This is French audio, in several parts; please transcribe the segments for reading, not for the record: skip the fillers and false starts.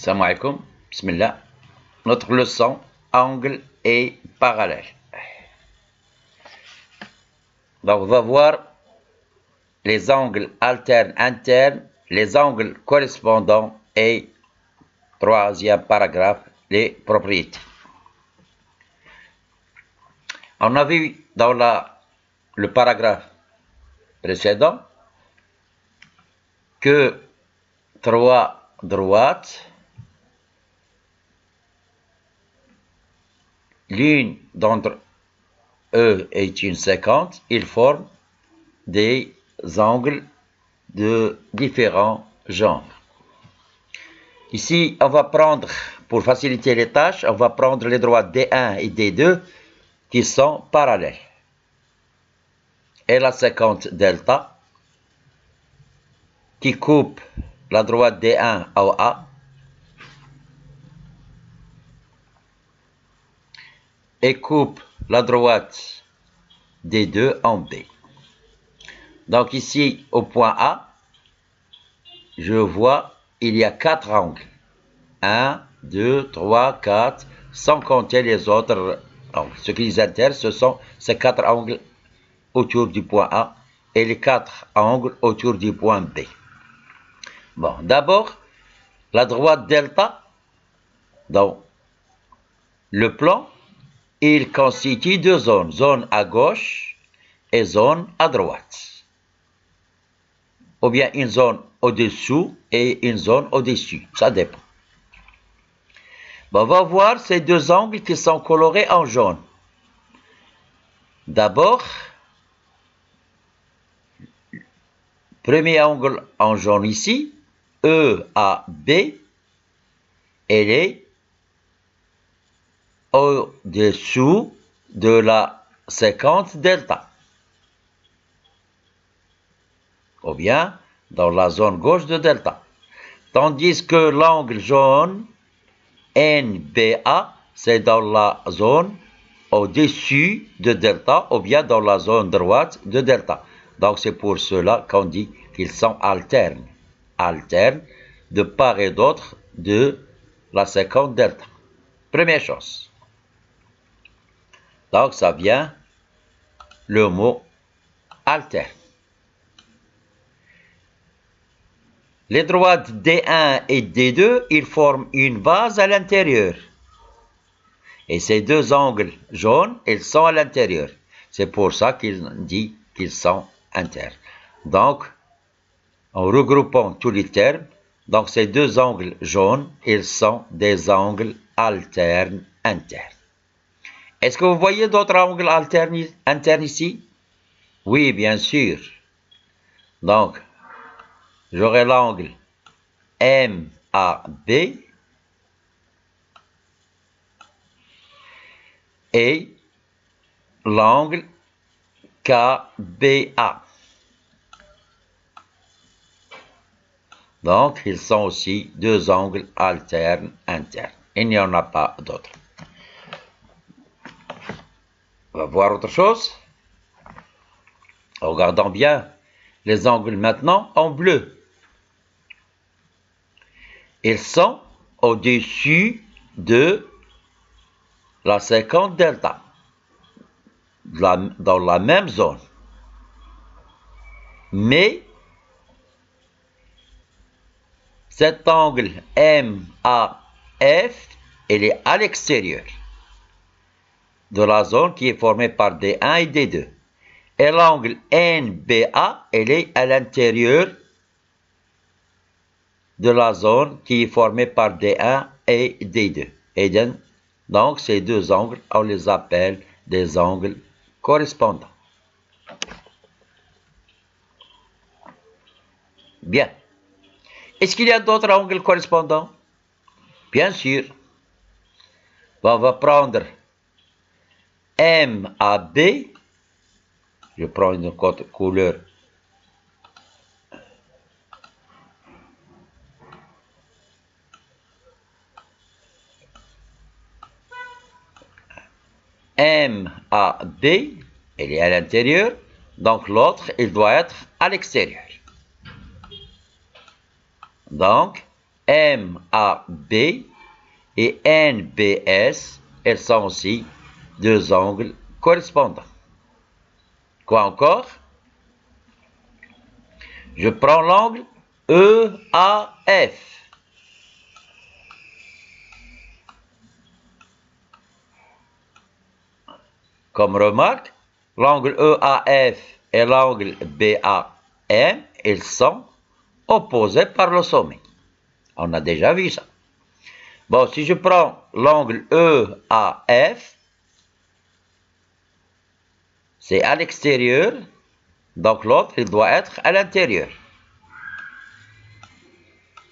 Salam alaikum, bismillah. Notre leçon, angle et parallèle. Donc, on va voir les angles alternes, internes, les angles correspondants et, troisième paragraphe, les propriétés. On a vu dans le paragraphe précédent que trois droites, l'une d'entre eux est une séquente, ils forment des angles de différents genres. Ici, on va prendre, pour faciliter les tâches, on va prendre les droites D1 et D2 qui sont parallèles. Et la séquente delta qui coupe la droite D1 en A et coupe la droite D2 en B. Donc ici, au point A, je vois il y a 4 angles. 1, 2, 3, 4, sans compter les autres angles. Ce qui les intéresse, ce sont ces 4 angles autour du point A et les 4 angles autour du point B. Bon, d'abord, la droite delta, dans le plan, il constitue deux zones, zone à gauche et zone à droite. Ou bien une zone au-dessous et une zone au-dessus, ça dépend. Bon, on va voir ces deux angles qui sont colorés en jaune. D'abord, premier angle en jaune ici, EAB, elle est au-dessous de la séquence delta. Ou bien dans la zone gauche de delta. Tandis que l'angle jaune NBA, c'est dans la zone au-dessus de delta ou bien dans la zone droite de delta. Donc c'est pour cela qu'on dit qu'ils sont alternes. Alternes de part et d'autre de la séquence delta. Première chose. Donc ça vient le mot alterne. Les droites D1 et D2, ils forment une base à l'intérieur. Et ces deux angles jaunes, ils sont à l'intérieur. C'est pour ça qu'il dit qu'ils sont internes. Donc, en regroupant tous les termes, donc ces deux angles jaunes, ils sont des angles alternes internes. Est-ce que vous voyez d'autres angles alternes internes ici? Oui, bien sûr. Donc, j'aurai l'angle MAB et l'angle KBA. Donc, ils sont aussi deux angles alternes internes. Il n'y en a pas d'autres. On va voir autre chose. Regardons bien les angles maintenant en bleu. Ils sont au-dessus de la séquence delta, dans la même zone. Mais cet angle MAF, il est à l'extérieur de la zone qui est formée par D1 et D2. Et l'angle NBA, il est à l'intérieur de la zone qui est formée par D1 et D2. Et donc, ces deux angles, on les appelle des angles correspondants. Bien. Est-ce qu'il y a d'autres angles correspondants? Bien sûr. Bon, on va prendre MAB. Je prends une autre couleur. MAB, elle est à l'intérieur, donc l'autre, il doit être à l'extérieur. Donc, MAB et NBS, elles sont aussi deux angles correspondants. Quoi encore? Je prends l'angle EAF. Comme remarque, l'angle EAF et l'angle BAM, ils sont opposés par le sommet. On a déjà vu ça. Bon, si je prends l'angle EAF, c'est à l'extérieur, donc l'autre, il doit être à l'intérieur.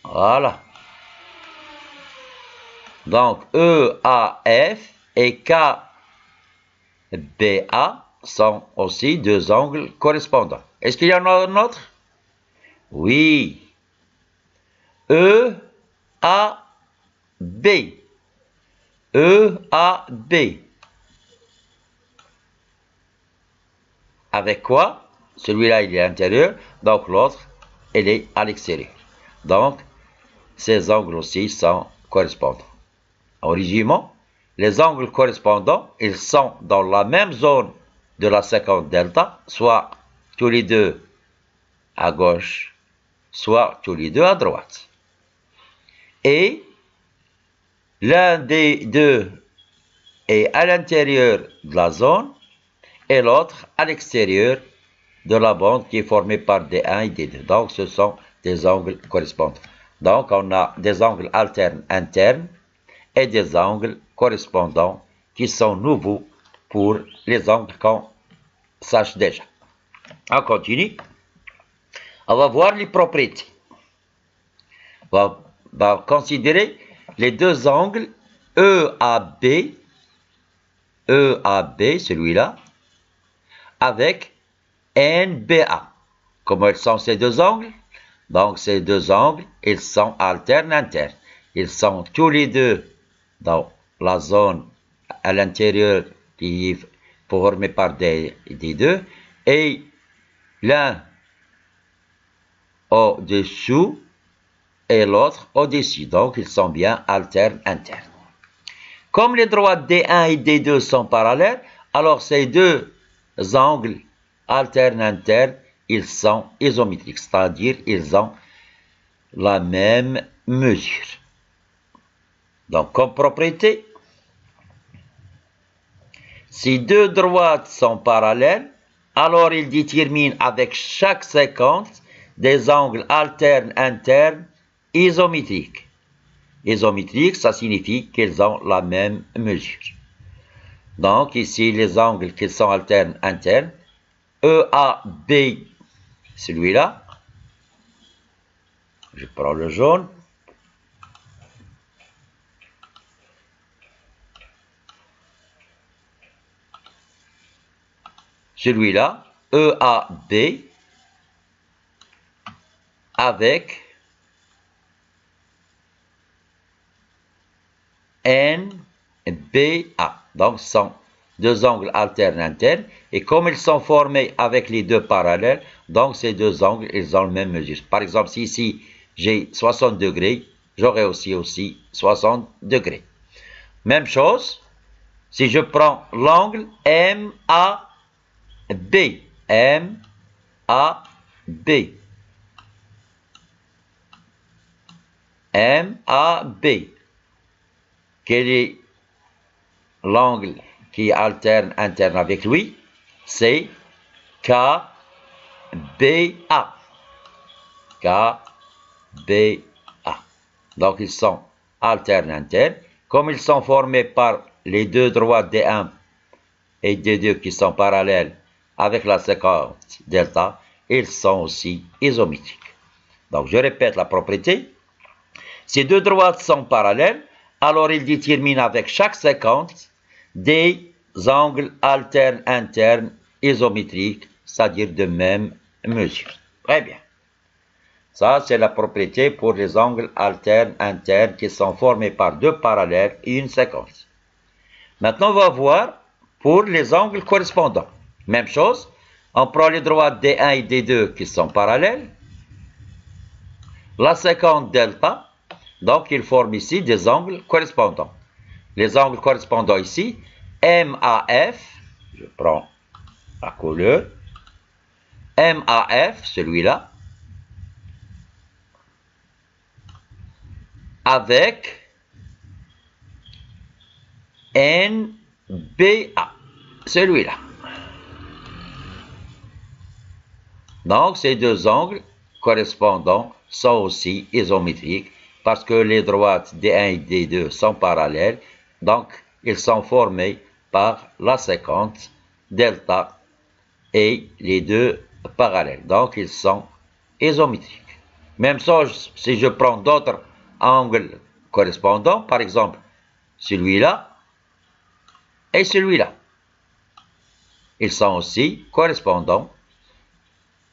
Voilà. Donc, EAF et KBA sont aussi deux angles correspondants. Est-ce qu'il y en a un autre? Oui. EAB. EAB. Avec quoi? Celui-là, il est à l'intérieur, donc l'autre, il est à l'extérieur. Donc, ces angles aussi sont correspondants. En résumé, les angles correspondants, ils sont dans la même zone de la séquence delta, soit tous les deux à gauche, soit tous les deux à droite. Et l'un des deux est à l'intérieur de la zone et l'autre à l'extérieur de la bande qui est formée par D1 et D2. Donc, ce sont des angles correspondants. Donc, on a des angles alternes internes et des angles correspondants qui sont nouveaux pour les angles qu'on sache déjà. On continue. On va voir les propriétés. On va considérer les deux angles EAB, celui-là, avec NBA. Comment ils sont ces deux angles? Donc, ces deux angles, ils sont alternes internes. Ils sont tous les deux dans la zone à l'intérieur qui est formée par des deux, et l'un au-dessous et l'autre au-dessus. Donc, ils sont bien alternes internes. Comme les droites D1 et D2 sont parallèles, alors ces deux angles alternes internes, ils sont isométriques, c'est-à-dire ils ont la même mesure. Donc, comme propriété, si deux droites sont parallèles, alors ils déterminent avec chaque séquence des angles alternes internes isométriques. Isométriques, ça signifie qu'ils ont la même mesure. Donc, ici, les angles qui sont alternes internes, EAB, celui-là, je prends le jaune, celui-là, EAB, avec NBA. Donc, ce sont deux angles alternes internes. Et comme ils sont formés avec les deux parallèles, donc ces deux angles, ils ont la même mesure. Par exemple, si ici j'ai 60 degrés, j'aurai aussi 60 degrés. Même chose, si je prends l'angle MAB, MAB, quel est l'angle qui alterne interne avec lui? C'est KBA. Donc, ils sont alternes internes. Comme ils sont formés par les deux droites D1 et D2 qui sont parallèles avec la séquence delta, ils sont aussi isométriques. Donc, je répète la propriété. Si deux droites sont parallèles, alors ils déterminent avec chaque séquence des angles alternes internes isométriques, c'est-à-dire de même mesure. Très bien. Ça, c'est la propriété pour les angles alternes internes qui sont formés par deux parallèles et une séquence. Maintenant, on va voir pour les angles correspondants. Même chose, on prend les droites D1 et D2 qui sont parallèles, la séquence delta, Donc, ils forment ici des angles correspondants. Les angles correspondants ici, MAF, je prends la couleur, MAF, celui-là, avec NBA, celui-là. Donc, ces deux angles correspondants sont aussi isométriques parce que les droites D1 et D2 sont parallèles. Donc, ils sont formés par la séquence delta et les deux parallèles. Donc, ils sont isométriques. Même chose si je prends d'autres angles correspondants, par exemple celui-là et celui-là. Ils sont aussi correspondants.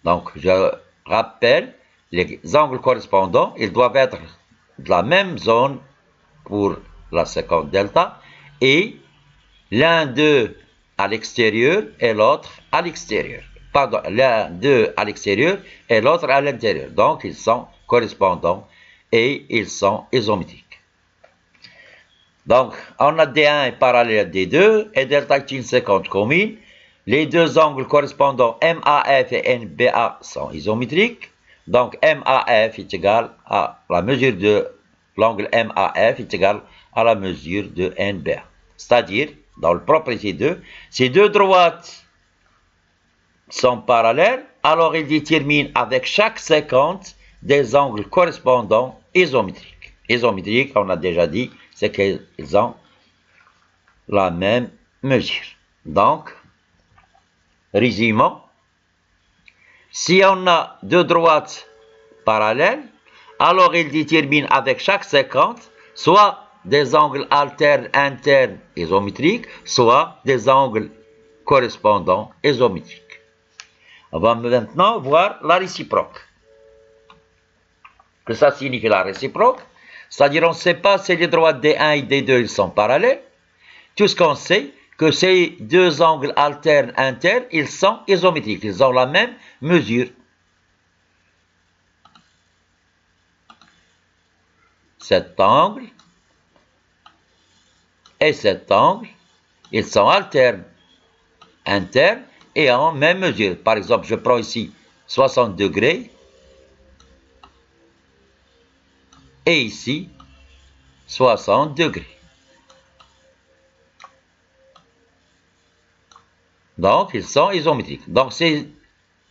Donc, je rappelle, les angles correspondants, ils doivent être de la même zone pour la séquence delta et l'un d'eux à l'extérieur et l'autre à l'extérieur. Pardon, l'un d'eux à l'extérieur et l'autre à l'intérieur. Donc, ils sont correspondants et ils sont isométriques. Donc, on a D1 est parallèle à D2 et delta est une séquence commune. Les deux angles correspondants MAF et NBA sont isométriques. Donc, MAF est égal à la mesure de l'angle MAF est égal à la mesure de NBA. C'est-à-dire, dans le propriété 2, si deux droites sont parallèles, alors ils déterminent avec chaque séquence des angles correspondants isométriques. Isométriques, on a déjà dit, c'est qu'ils ont la même mesure. Donc, résumons, si on a deux droites parallèles, alors ils déterminent avec chaque séquence soit des angles alternes internes isométriques, soit des angles correspondants isométriques. On va maintenant voir la réciproque. Que ça signifie la réciproque? C'est-à-dire on ne sait pas si les droites D1 et D2 ils sont parallèles. Tout ce qu'on sait, que ces deux angles alternes internes, ils sont isométriques. Ils ont la même mesure. Cet angle et cet angle, ils sont alternes, internes et en même mesure. Par exemple, je prends ici 60 degrés et ici 60 degrés. Donc, ils sont isométriques. Donc, si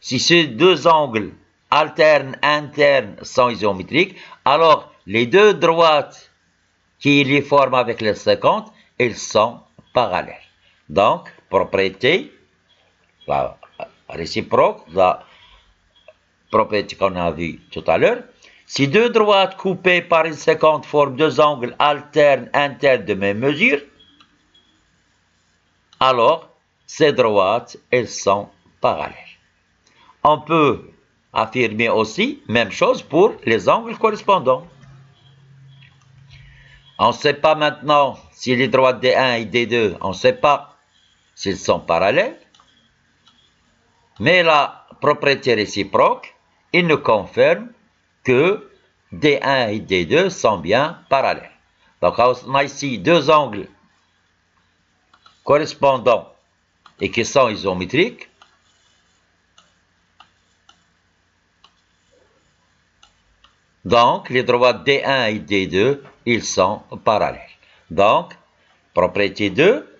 ces deux angles alternes, internes sont isométriques, alors les deux droites qui les forment avec les séquences, ils sont parallèles. Donc, propriété, la réciproque, la propriété qu'on a vue tout à l'heure, si deux droites coupées par une séquence forment deux angles alternes, internes de même mesure, alors ces droites, elles sont parallèles. On peut affirmer aussi, même chose pour les angles correspondants. On ne sait pas maintenant si les droites D1 et D2, on ne sait pas s'ils sont parallèles, mais la propriété réciproque, il nous confirme que D1 et D2 sont bien parallèles. Donc on a ici deux angles correspondants et qui sont isométriques. Donc, les droites D1 et D2, ils sont parallèles. Donc, propriété 2,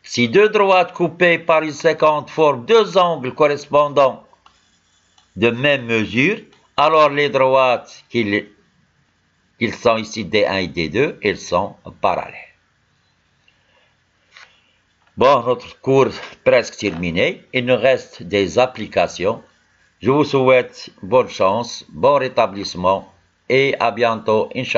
si deux droites coupées par une séquence forment deux angles correspondants de même mesure, alors les droites qu'ils sont ici D1 et D2, elles sont parallèles. Bon, notre cours presque terminé. Il nous reste des applications. Je vous souhaite bonne chance, bon rétablissement et à bientôt, Inch'Allah.